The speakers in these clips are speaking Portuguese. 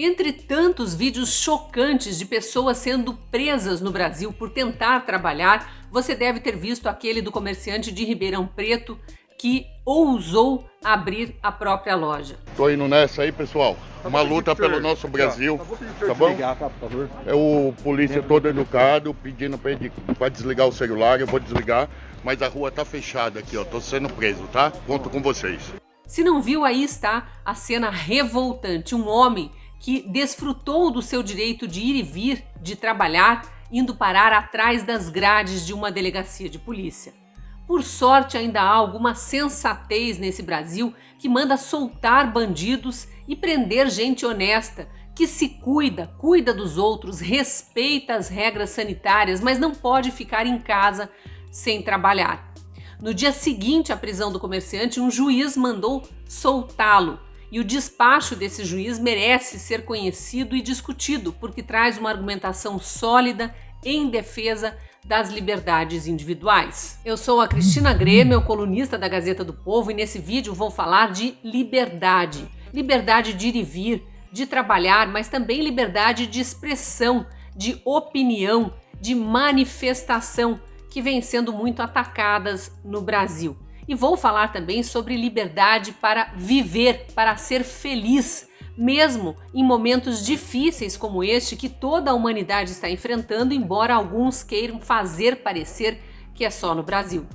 Entre tantos vídeos chocantes de pessoas sendo presas no Brasil por tentar trabalhar, você deve ter visto aquele do comerciante de Ribeirão Preto que ousou abrir a própria loja. Tô indo nessa aí, pessoal. Uma luta pelo nosso Brasil, tá bom? É o polícia todo educado, pedindo para desligar o celular, eu vou desligar, mas a rua tá fechada aqui, ó, tô sendo preso, tá? Conto com vocês. Se não viu, aí está a cena revoltante. Um homem que desfrutou do seu direito de ir e vir, de trabalhar, indo parar atrás das grades de uma delegacia de polícia. Por sorte, ainda há alguma sensatez nesse Brasil que manda soltar bandidos e prender gente honesta, que se cuida dos outros, respeita as regras sanitárias, mas não pode ficar em casa sem trabalhar. No dia seguinte à prisão do comerciante, um juiz mandou soltá-lo. E o despacho desse juiz merece ser conhecido e discutido, porque traz uma argumentação sólida em defesa das liberdades individuais. Eu sou a Cristina Grêmio, colunista da Gazeta do Povo, e nesse vídeo vou falar de liberdade. Liberdade de ir e vir, de trabalhar, mas também liberdade de expressão, de opinião, de manifestação, que vem sendo muito atacadas no Brasil. E vou falar também sobre liberdade para viver, para ser feliz, mesmo em momentos difíceis como este que toda a humanidade está enfrentando, embora alguns queiram fazer parecer que é só no Brasil.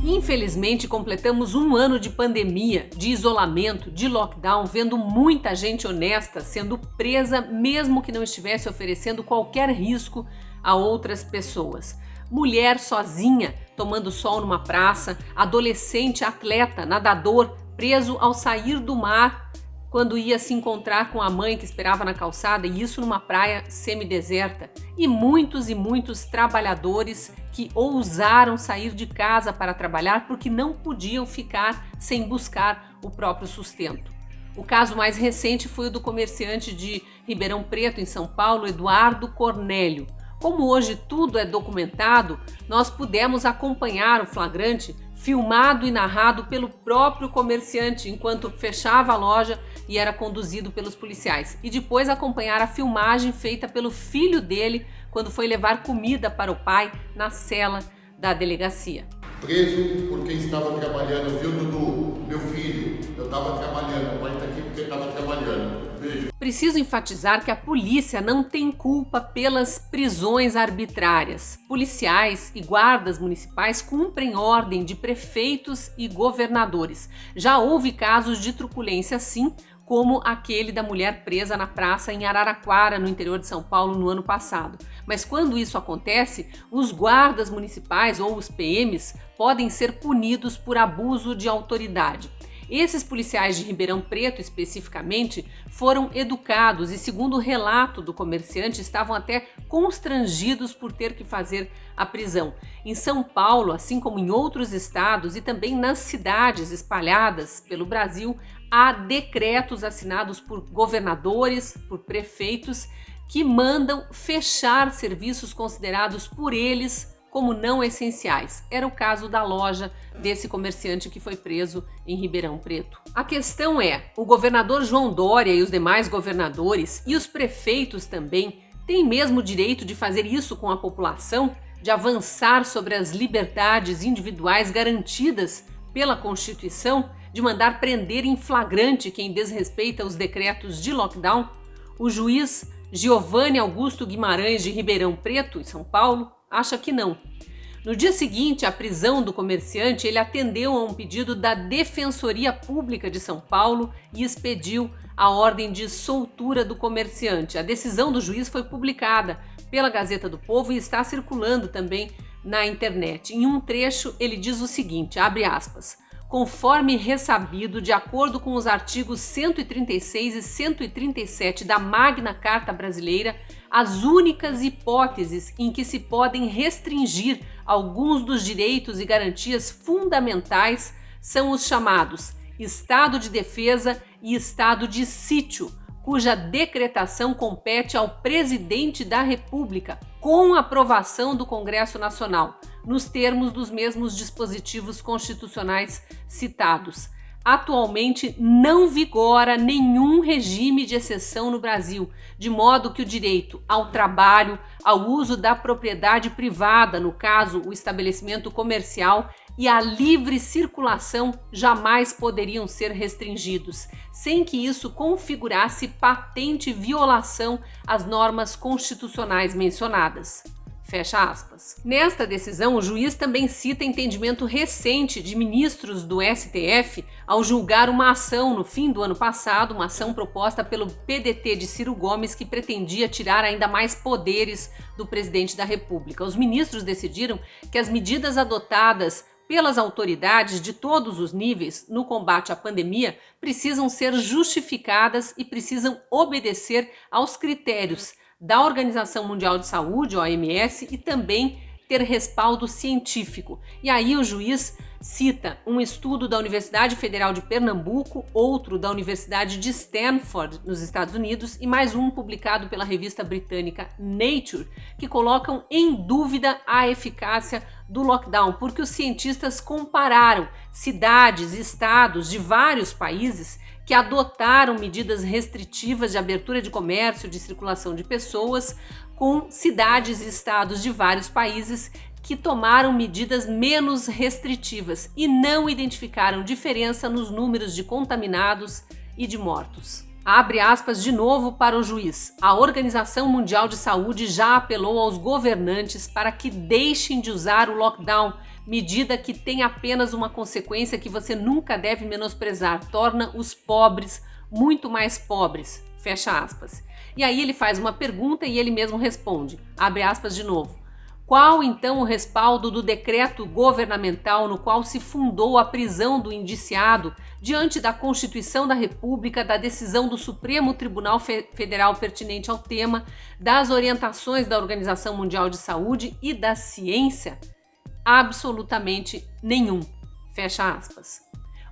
Infelizmente, completamos um ano de pandemia, de isolamento, de lockdown, vendo muita gente honesta sendo presa, mesmo que não estivesse oferecendo qualquer risco a outras pessoas. Mulher sozinha, tomando sol numa praça, adolescente, atleta, nadador, preso ao sair do mar quando ia se encontrar com a mãe que esperava na calçada, e isso numa praia semideserta. E muitos trabalhadores que ousaram sair de casa para trabalhar porque não podiam ficar sem buscar o próprio sustento. O caso mais recente foi o do comerciante de Ribeirão Preto, em São Paulo, Eduardo Cornélio. Como hoje tudo é documentado, nós pudemos acompanhar o flagrante filmado e narrado pelo próprio comerciante enquanto fechava a loja e era conduzido pelos policiais. E depois acompanhar a filmagem feita pelo filho dele quando foi levar comida para o pai na cela da delegacia. Preso porque estava trabalhando, viu, Dudu? Meu filho, eu estava trabalhando, o pai está aqui porque estava trabalhando. Beijo. Preciso enfatizar que a polícia não tem culpa pelas prisões arbitrárias. Policiais e guardas municipais cumprem ordem de prefeitos e governadores. Já houve casos de truculência, sim, como aquele da mulher presa na praça em Araraquara, no interior de São Paulo, no ano passado. Mas quando isso acontece, os guardas municipais ou os PMs podem ser punidos por abuso de autoridade. Esses policiais de Ribeirão Preto, especificamente, foram educados e, segundo o relato do comerciante, estavam até constrangidos por ter que fazer a prisão. Em São Paulo, assim como em outros estados e também nas cidades espalhadas pelo Brasil, há decretos assinados por governadores, por prefeitos, que mandam fechar serviços considerados por eles como não essenciais. Era o caso da loja desse comerciante que foi preso em Ribeirão Preto. A questão é, o governador João Dória e os demais governadores e os prefeitos também têm mesmo o direito de fazer isso com a população, de avançar sobre as liberdades individuais garantidas pela Constituição, de mandar prender em flagrante quem desrespeita os decretos de lockdown? O juiz Giovanni Augusto Guimarães de Ribeirão Preto, em São Paulo, acha que não. No dia seguinte à prisão do comerciante, ele atendeu a um pedido da Defensoria Pública de São Paulo e expediu a ordem de soltura do comerciante. A decisão do juiz foi publicada pela Gazeta do Povo e está circulando também na internet. Em um trecho, ele diz o seguinte, abre aspas: conforme ressabido, de acordo com os artigos 136 e 137 da Magna Carta Brasileira, as únicas hipóteses em que se podem restringir alguns dos direitos e garantias fundamentais são os chamados estado de defesa e estado de sítio, cuja decretação compete ao presidente da República, com aprovação do Congresso Nacional, nos termos dos mesmos dispositivos constitucionais citados. Atualmente não vigora nenhum regime de exceção no Brasil, de modo que o direito ao trabalho, ao uso da propriedade privada, no caso o estabelecimento comercial, e a livre circulação jamais poderiam ser restringidos, sem que isso configurasse patente violação às normas constitucionais mencionadas. Fecha aspas. Nesta decisão, o juiz também cita entendimento recente de ministros do STF ao julgar uma ação no fim do ano passado, uma ação proposta pelo PDT de Ciro Gomes que pretendia tirar ainda mais poderes do presidente da República. Os ministros decidiram que as medidas adotadas pelas autoridades de todos os níveis no combate à pandemia precisam ser justificadas e precisam obedecer aos critérios da Organização Mundial de Saúde, OMS, e também ter respaldo científico. E aí o juiz cita um estudo da Universidade Federal de Pernambuco, outro da Universidade de Stanford, nos Estados Unidos, e mais um publicado pela revista britânica Nature, que colocam em dúvida a eficácia do lockdown, porque os cientistas compararam cidades e estados de vários países que adotaram medidas restritivas de abertura de comércio, de circulação de pessoas, com cidades e estados de vários países que tomaram medidas menos restritivas e não identificaram diferença nos números de contaminados e de mortos. Abre aspas de novo para o juiz. A Organização Mundial de Saúde já apelou aos governantes para que deixem de usar o lockdown, medida que tem apenas uma consequência que você nunca deve menosprezar: torna os pobres muito mais pobres. Fecha aspas. E aí ele faz uma pergunta e ele mesmo responde. Abre aspas de novo. Qual então o respaldo do decreto governamental no qual se fundou a prisão do indiciado diante da Constituição da República, da decisão do Supremo Tribunal Federal pertinente ao tema, das orientações da Organização Mundial de Saúde e da ciência? Absolutamente nenhum. Fecha aspas.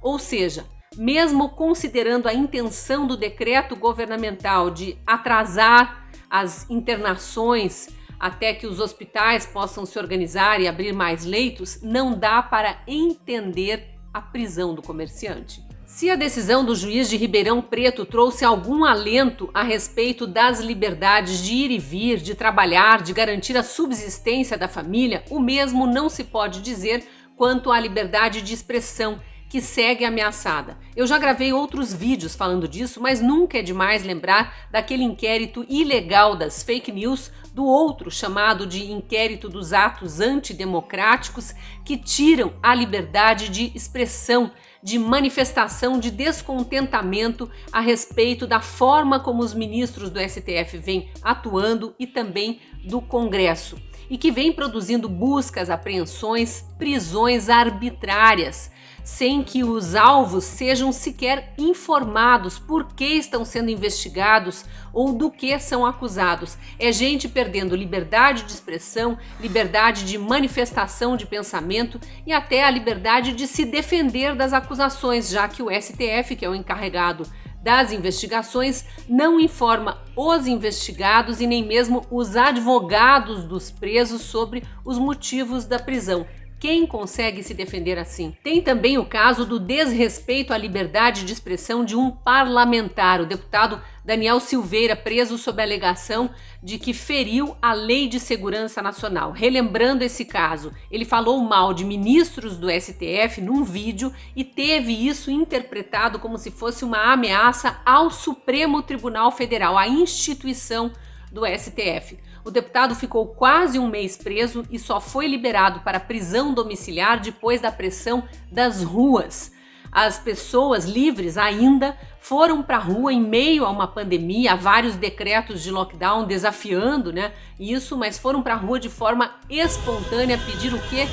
Ou seja, mesmo considerando a intenção do decreto governamental de atrasar as internações até que os hospitais possam se organizar e abrir mais leitos, não dá para entender a prisão do comerciante. Se a decisão do juiz de Ribeirão Preto trouxe algum alento a respeito das liberdades de ir e vir, de trabalhar, de garantir a subsistência da família, o mesmo não se pode dizer quanto à liberdade de expressão, que segue ameaçada. Eu já gravei outros vídeos falando disso, mas nunca é demais lembrar daquele inquérito ilegal das fake news, do outro chamado de inquérito dos atos antidemocráticos, que tiram a liberdade de expressão, de manifestação de descontentamento a respeito da forma como os ministros do STF vêm atuando e também do Congresso, e que vem produzindo buscas, apreensões, prisões arbitrárias, sem que os alvos sejam sequer informados por que estão sendo investigados ou do que são acusados. É gente perdendo liberdade de expressão, liberdade de manifestação de pensamento e até a liberdade de se defender das acusações, já que o STF, que é o encarregado das investigações, não informa os investigados e nem mesmo os advogados dos presos sobre os motivos da prisão. Quem consegue se defender assim? Tem também o caso do desrespeito à liberdade de expressão de um parlamentar, o deputado Daniel Silveira, preso sob a alegação de que feriu a Lei de Segurança Nacional. Relembrando esse caso, ele falou mal de ministros do STF num vídeo e teve isso interpretado como se fosse uma ameaça ao Supremo Tribunal Federal, à instituição do STF. O deputado ficou quase um mês preso e só foi liberado para prisão domiciliar depois da pressão das ruas. As pessoas livres ainda foram para a rua em meio a uma pandemia, a vários decretos de lockdown desafiando, isso, mas foram para a rua de forma espontânea pedir o quê?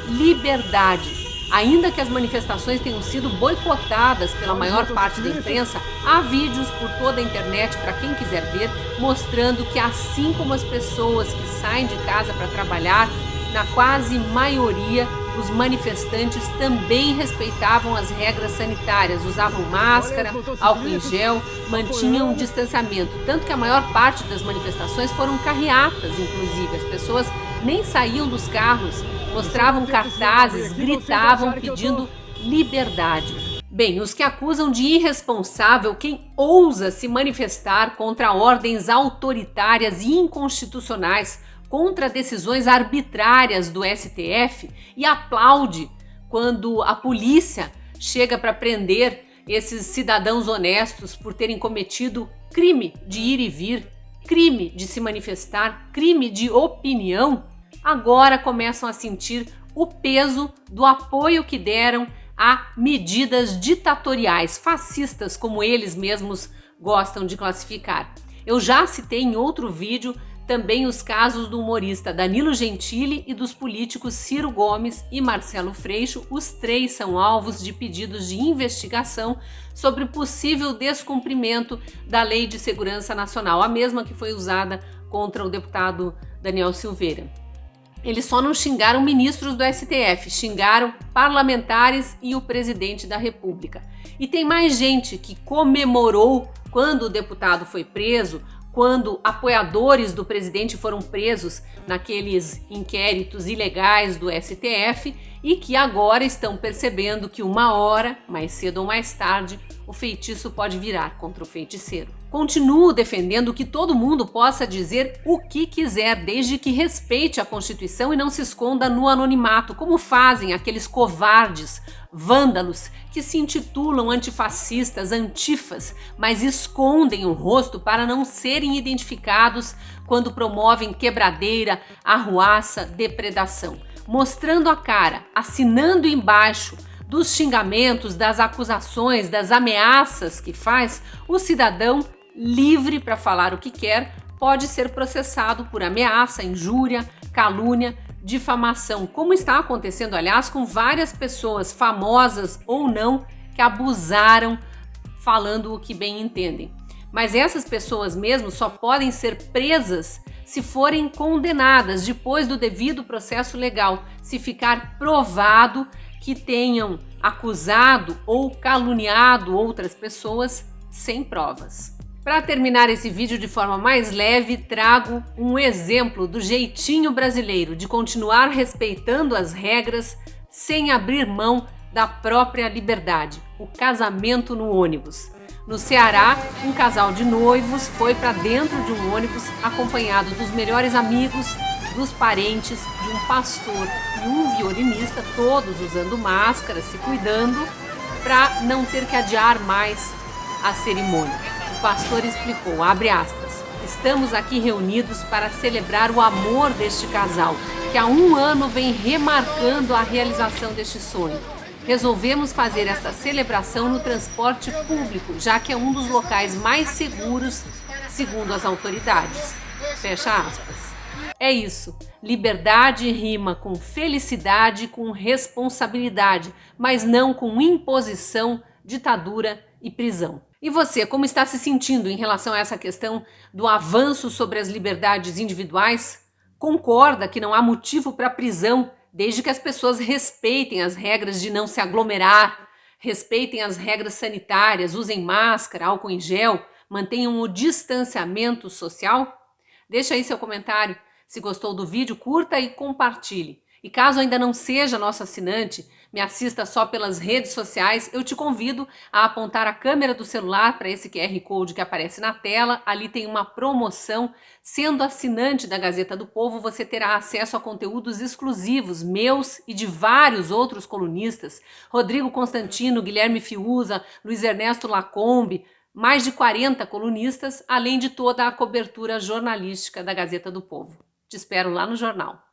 Liberdade. Ainda que as manifestações tenham sido boicotadas pela maior parte da imprensa, há vídeos por toda a internet para quem quiser ver, mostrando que assim como as pessoas que saem de casa para trabalhar, na quase maioria, os manifestantes também respeitavam as regras sanitárias, usavam máscara, álcool em gel, mantinham um distanciamento, tanto que a maior parte das manifestações foram carreatas, inclusive. As pessoas nem saíam dos carros, mostravam cartazes, gritavam pedindo liberdade. Bem, os que acusam de irresponsável quem ousa se manifestar contra ordens autoritárias e inconstitucionais, contra decisões arbitrárias do STF e aplaude quando a polícia chega para prender esses cidadãos honestos por terem cometido crime de ir e vir, crime de se manifestar, crime de opinião, agora começam a sentir o peso do apoio que deram a medidas ditatoriais, fascistas, como eles mesmos gostam de classificar. Eu já citei em outro vídeo também os casos do humorista Danilo Gentili e dos políticos Ciro Gomes e Marcelo Freixo. Os três são alvos de pedidos de investigação sobre o possível descumprimento da Lei de Segurança Nacional, a mesma que foi usada contra o deputado Daniel Silveira. Eles só não xingaram ministros do STF, xingaram parlamentares e o presidente da República. E tem mais gente que comemorou quando o deputado foi preso, quando apoiadores do presidente foram presos naqueles inquéritos ilegais do STF e que agora estão percebendo que uma hora, mais cedo ou mais tarde, o feitiço pode virar contra o feiticeiro. Continuo defendendo que todo mundo possa dizer o que quiser, desde que respeite a Constituição e não se esconda no anonimato, como fazem aqueles covardes, vândalos, que se intitulam antifascistas, antifas, mas escondem o rosto para não serem identificados quando promovem quebradeira, arruaça, depredação. Mostrando a cara, assinando embaixo dos xingamentos, das acusações, das ameaças que faz, o cidadão livre para falar o que quer pode ser processado por ameaça, injúria, calúnia, difamação, como está acontecendo, aliás, com várias pessoas, famosas ou não, que abusaram falando o que bem entendem. Mas essas pessoas mesmo só podem ser presas se forem condenadas depois do devido processo legal, se ficar provado que tenham acusado ou caluniado outras pessoas sem provas. Para terminar esse vídeo de forma mais leve, trago um exemplo do jeitinho brasileiro de continuar respeitando as regras sem abrir mão da própria liberdade: o casamento no ônibus. No Ceará, um casal de noivos foi para dentro de um ônibus acompanhado dos melhores amigos, dos parentes, de um pastor e um violinista, todos usando máscara, se cuidando, para não ter que adiar mais a cerimônia. O pastor explicou, abre aspas, estamos aqui reunidos para celebrar o amor deste casal, que há 1 ano vem remarcando a realização deste sonho. Resolvemos fazer esta celebração no transporte público, já que é um dos locais mais seguros, segundo as autoridades. Fecha aspas. É isso. Liberdade rima com felicidade, com responsabilidade, mas não com imposição, ditadura e prisão. E você, como está se sentindo em relação a essa questão do avanço sobre as liberdades individuais? Concorda que não há motivo para prisão, desde que as pessoas respeitem as regras de não se aglomerar, respeitem as regras sanitárias, usem máscara, álcool em gel, mantenham o distanciamento social? Deixa aí seu comentário. Se gostou do vídeo, curta e compartilhe. E caso ainda não seja nosso assinante, me assista só pelas redes sociais, eu te convido a apontar a câmera do celular para esse QR Code que aparece na tela. Ali tem uma promoção. Sendo assinante da Gazeta do Povo, você terá acesso a conteúdos exclusivos, meus e de vários outros colunistas. Rodrigo Constantino, Guilherme Fiuza, Luiz Ernesto Lacombe, mais de 40 colunistas, além de toda a cobertura jornalística da Gazeta do Povo. Te espero lá no jornal.